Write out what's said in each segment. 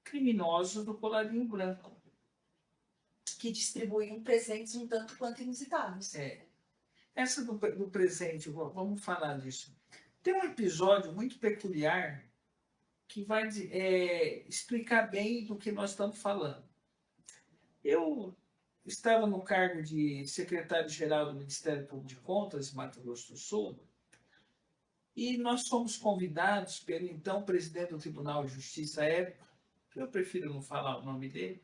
criminosos do colarinho branco. Que distribuíam presentes um tanto quanto inusitados. Essa do presente, vamos falar disso. Tem um episódio muito peculiar que vai explicar bem do que nós estamos falando. Eu estava no cargo de secretário-geral do Ministério Público de Contas, em Mato Grosso do Sul, e nós fomos convidados pelo então presidente do Tribunal de Justiça à época, que eu prefiro não falar o nome dele,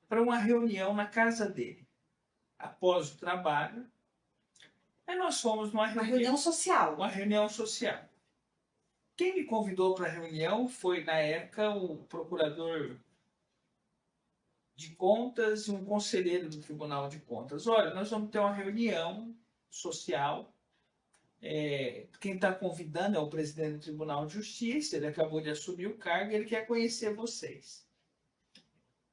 para uma reunião na casa dele. Após o trabalho, aí nós fomos numa reunião social. Uma reunião social. Quem me convidou para a reunião foi, na época, o procurador de contas e um conselheiro do Tribunal de Contas. Olha, nós vamos ter uma reunião social. Quem está convidando é o presidente do Tribunal de Justiça, ele acabou de assumir o cargo e ele quer conhecer vocês.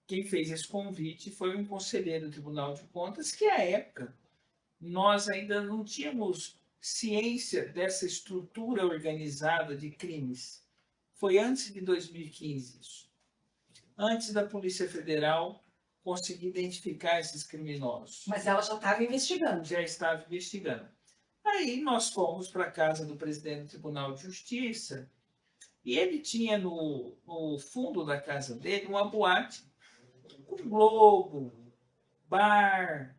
Quem fez esse convite foi um conselheiro do Tribunal de Contas, que, à época, nós ainda não tínhamos ciência dessa estrutura organizada de crimes. Foi antes de 2015 isso. Antes da Polícia Federal conseguir identificar esses criminosos. Mas ela já estava investigando. Já estava investigando. Aí nós fomos para a casa do presidente do Tribunal de Justiça e ele tinha no fundo da casa dele uma boate com globo, bar,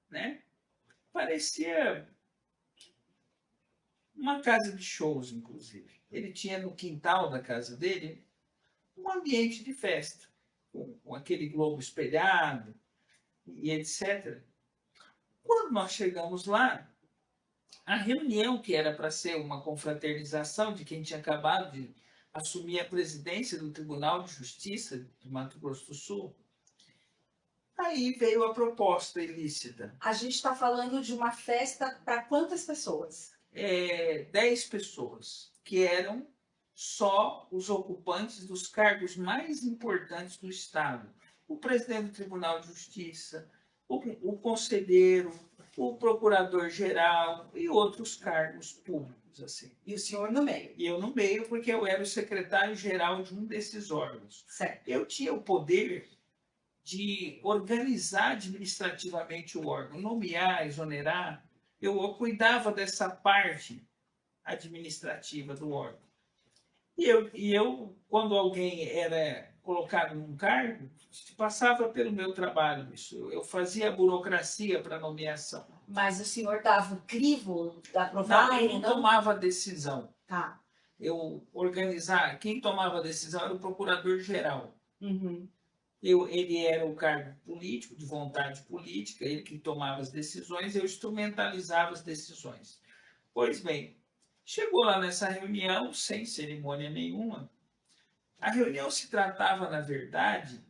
né? Parecia uma casa de shows, inclusive. Ele tinha no quintal da casa dele um ambiente de festa, com aquele globo espelhado e etc. Quando nós chegamos lá, a reunião, que era para ser uma confraternização de quem tinha acabado de assumir a presidência do Tribunal de Justiça de Mato Grosso do Sul, aí veio a proposta ilícita. A gente está falando de uma festa para quantas pessoas? 10 pessoas, que eram só os ocupantes dos cargos mais importantes do Estado. O presidente do Tribunal de Justiça, o conselheiro, o procurador-geral e outros cargos públicos. Assim. E o senhor no meio? E eu no meio, porque eu era o secretário-geral de um desses órgãos. Certo. Eu tinha o poder de organizar administrativamente o órgão, nomear, exonerar. Eu cuidava dessa parte administrativa do órgão. E eu, quando alguém era colocado num cargo, passava pelo meu trabalho isso. Eu fazia a burocracia para nomeação. Mas o senhor dava o crivo da aprovada? Não, eu não tomava decisão. Tá. Eu organizava. Quem tomava a decisão era o procurador-geral. Uhum. Ele era o cargo político, de vontade política, ele que tomava as decisões, eu instrumentalizava as decisões. Pois bem, chegou lá nessa reunião, sem cerimônia nenhuma. A reunião se tratava, na verdade,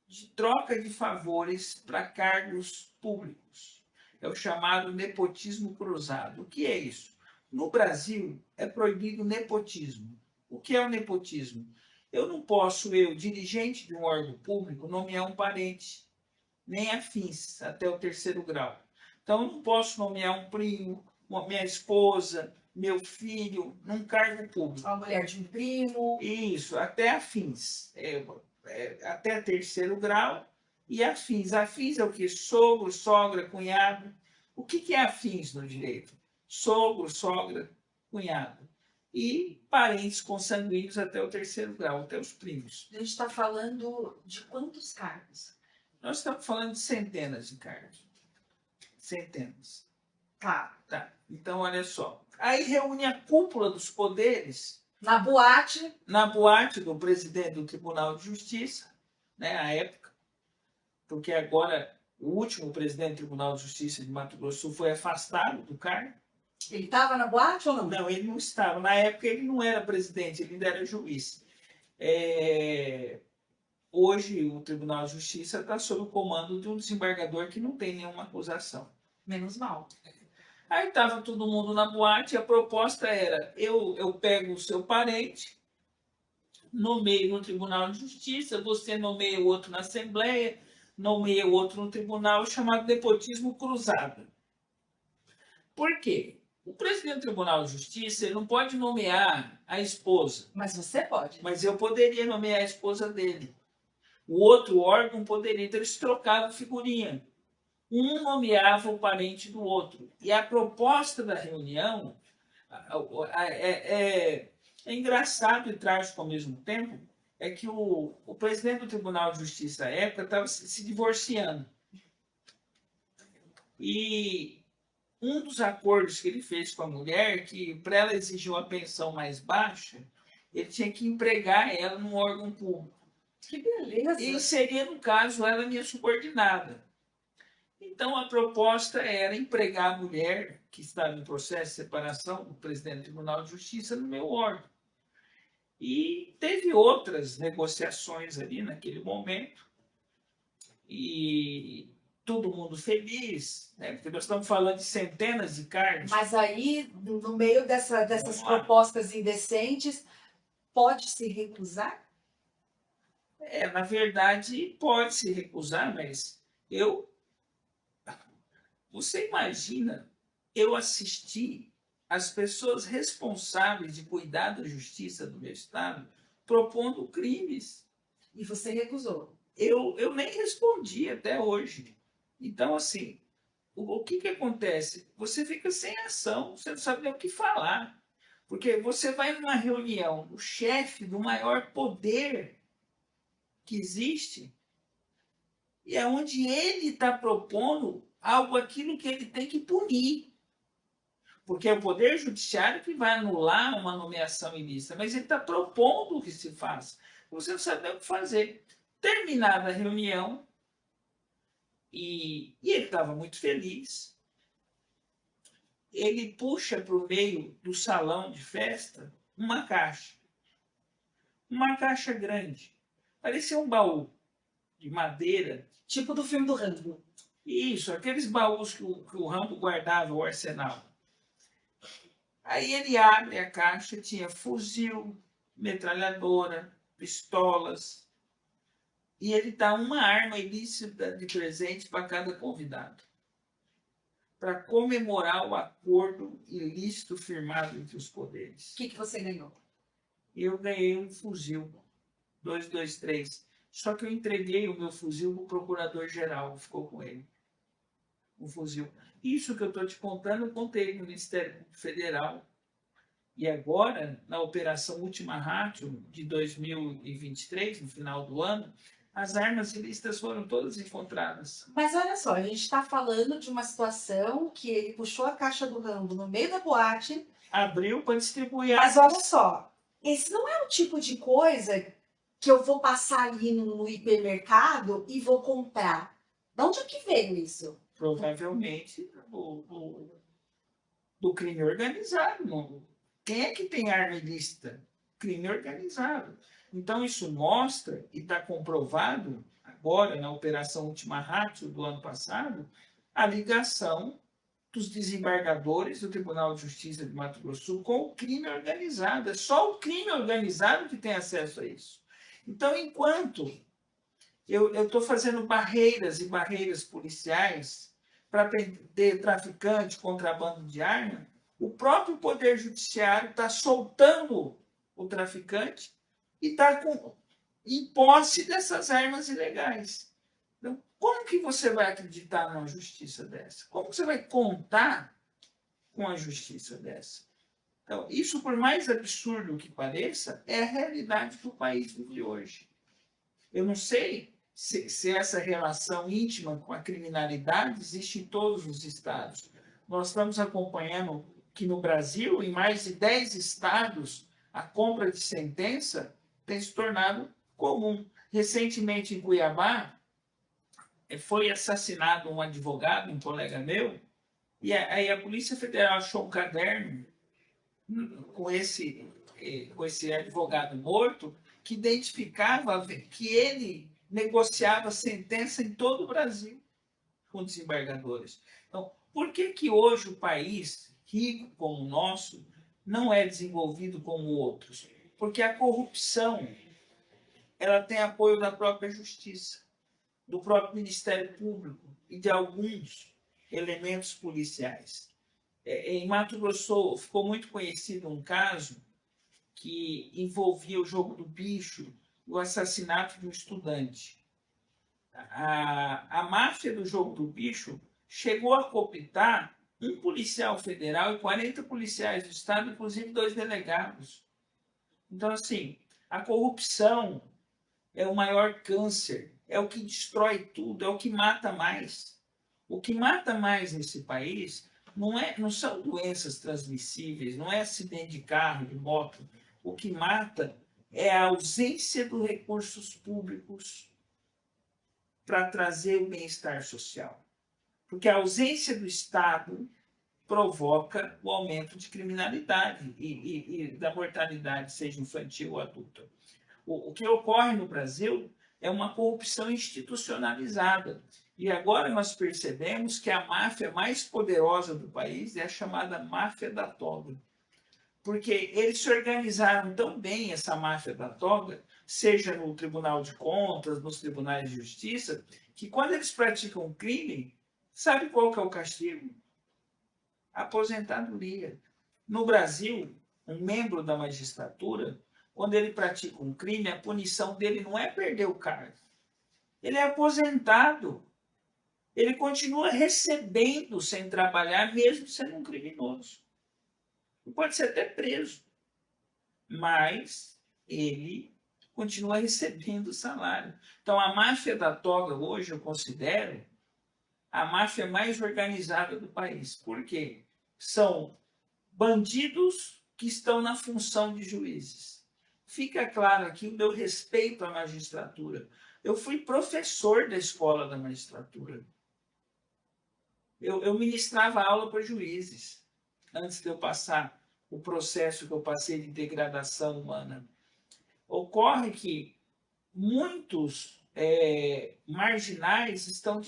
de troca de favores para cargos públicos. É o chamado nepotismo cruzado. O que é isso? No Brasil, é proibido o nepotismo. O que é o nepotismo? Eu não posso, dirigente de um órgão público, nomear um parente, nem afins, até o 3º grau. Então, eu não posso nomear um primo, minha esposa, meu filho, num cargo público. A mulher de um primo. Isso, até afins. Até 3º grau e afins. Afins é o quê? Sogro, sogra, cunhado. O que é afins no direito? Sogro, sogra, cunhado. E parentes consanguíneos até o 3º grau, até os primos. A gente está falando de quantos cargos? Nós estamos falando de centenas de cargos. Centenas. Tá. Então, olha só. Aí reúne a cúpula dos poderes. Na boate? Na boate do presidente do Tribunal de Justiça, né, à época. Porque agora o último presidente do Tribunal de Justiça de Mato Grosso do Sul foi afastado do cargo. Ele estava na boate ou não? Não, ele não estava. Na época ele não era presidente, ele ainda era juiz. Hoje o Tribunal de Justiça está sob o comando de um desembargador que não tem nenhuma acusação. Menos mal. Aí estava todo mundo na boate e a proposta era, eu pego o seu parente, nomeio no Tribunal de Justiça, você nomeia o outro na Assembleia, nomeia o outro no Tribunal, chamado nepotismo cruzado. Por quê? O presidente do Tribunal de Justiça ele não pode nomear a esposa, Mas você pode. mas eu poderia nomear a esposa dele. O outro órgão poderia, então eles trocavam figurinha. Um nomeava o parente do outro. E a proposta da reunião é engraçado e trágico ao mesmo tempo, é que o presidente do Tribunal de Justiça à época estava se divorciando. E um dos acordos que ele fez com a mulher, que para ela exigir uma pensão mais baixa, ele tinha que empregar ela num órgão público. Que beleza! E seria, no caso, ela minha subordinada. Então, a proposta era empregar a mulher que estava em processo de separação do presidente do Tribunal de Justiça no meu órgão. E teve outras negociações ali naquele momento. E todo mundo feliz, né? Porque nós estamos falando de centenas de cargos. Mas aí, no meio dessas propostas indecentes, pode se recusar? Na verdade, pode se recusar, mas você imagina, eu assisti as pessoas responsáveis de cuidar da justiça do meu estado propondo crimes. E você recusou. Eu nem respondi até hoje. Então, assim, o que acontece? Você fica sem ação, você não sabe nem o que falar. Porque você vai numa reunião, o chefe do maior poder que existe, e é onde ele está propondo aquilo que ele tem que punir. Porque é o Poder Judiciário que vai anular uma nomeação ilícita, mas ele está propondo que se faça. Você não sabe nem o que fazer. Terminada a reunião, e ele estava muito feliz, ele puxa para o meio do salão de festa uma caixa. Uma caixa grande. Parecia um baú de madeira. Tipo do filme do Rambo. Isso, aqueles baús que o Rambo guardava, o arsenal. Aí ele abre a caixa, tinha fuzil, metralhadora, pistolas. E ele dá uma arma ilícita de presente para cada convidado. Para comemorar o acordo ilícito firmado entre os poderes. O que você ganhou? Eu ganhei um fuzil 223. Só que eu entreguei o meu fuzil para o procurador-geral, ficou com ele. O fuzil. Isso que eu estou te contando, eu contei no Ministério Federal. E agora, na Operação Última Ratio de 2023, no final do ano, as armas ilícitas foram todas encontradas. Mas olha só, a gente está falando de uma situação que ele puxou a caixa do Rambo no meio da boate. Abriu para distribuir. Mas olha só, esse não é o tipo de coisa que eu vou passar ali no hipermercado e vou comprar. De onde é que veio isso? Provavelmente do crime organizado. Quem é que tem arma ilícita? Crime organizado. Então, isso mostra, e está comprovado agora na Operação Última Ratio do ano passado, a ligação dos desembargadores do Tribunal de Justiça de Mato Grosso do Sul com o crime organizado. É só o crime organizado que tem acesso a isso. Então, enquanto eu estou fazendo barreiras e barreiras policiais para prender traficante, contrabando de arma, o próprio Poder Judiciário está soltando o traficante e está em posse dessas armas ilegais. Então, como que você vai acreditar numa justiça dessa? Como que você vai contar com a justiça dessa? Então, isso, por mais absurdo que pareça, é a realidade do país de hoje. Eu não sei se essa relação íntima com a criminalidade existe em todos os estados. Nós estamos acompanhando que no Brasil, em mais de 10 estados, a compra de sentença tem se tornado comum. Recentemente, em Cuiabá, foi assassinado um advogado, um colega meu, e aí a Polícia Federal achou um caderno com esse advogado morto que identificava que ele negociava sentença em todo o Brasil com desembargadores. Então, por que hoje o país rico como o nosso não é desenvolvido como outros? Porque a corrupção ela tem apoio da própria justiça, do próprio Ministério Público e de alguns elementos policiais. Em Mato Grosso ficou muito conhecido um caso que envolvia o jogo do bicho, o assassinato de um estudante. A máfia do jogo do bicho chegou a cooptar um policial federal e 40 policiais do estado, inclusive 2 delegados. Então, assim, a corrupção é o maior câncer, é o que destrói tudo, é o que mata mais. O que mata mais nesse país não são doenças transmissíveis, não é acidente de carro, de moto. O que mata é a ausência dos recursos públicos para trazer o bem-estar social. Porque a ausência do Estado provoca o aumento de criminalidade e da mortalidade, seja infantil ou adulta. O que ocorre no Brasil é uma corrupção institucionalizada. E agora nós percebemos que a máfia mais poderosa do país é a chamada máfia da toga. Porque eles se organizaram tão bem, essa máfia da toga, seja no Tribunal de Contas, nos tribunais de justiça, que quando eles praticam um crime, sabe qual que é o castigo? Aposentadoria. No Brasil, um membro da magistratura, quando ele pratica um crime, a punição dele não é perder o cargo. Ele é aposentado. Ele continua recebendo sem trabalhar, mesmo sendo um criminoso. Pode ser até preso, mas ele continua recebendo salário. Então, a máfia da toga, hoje, eu considero a máfia mais organizada do país. Por quê? São bandidos que estão na função de juízes. Fica claro aqui o meu respeito à magistratura. Eu fui professor da escola da magistratura. Eu ministrava aula para juízes, antes de eu passar o processo que eu passei de degradação humana. Ocorre que muitos marginais estão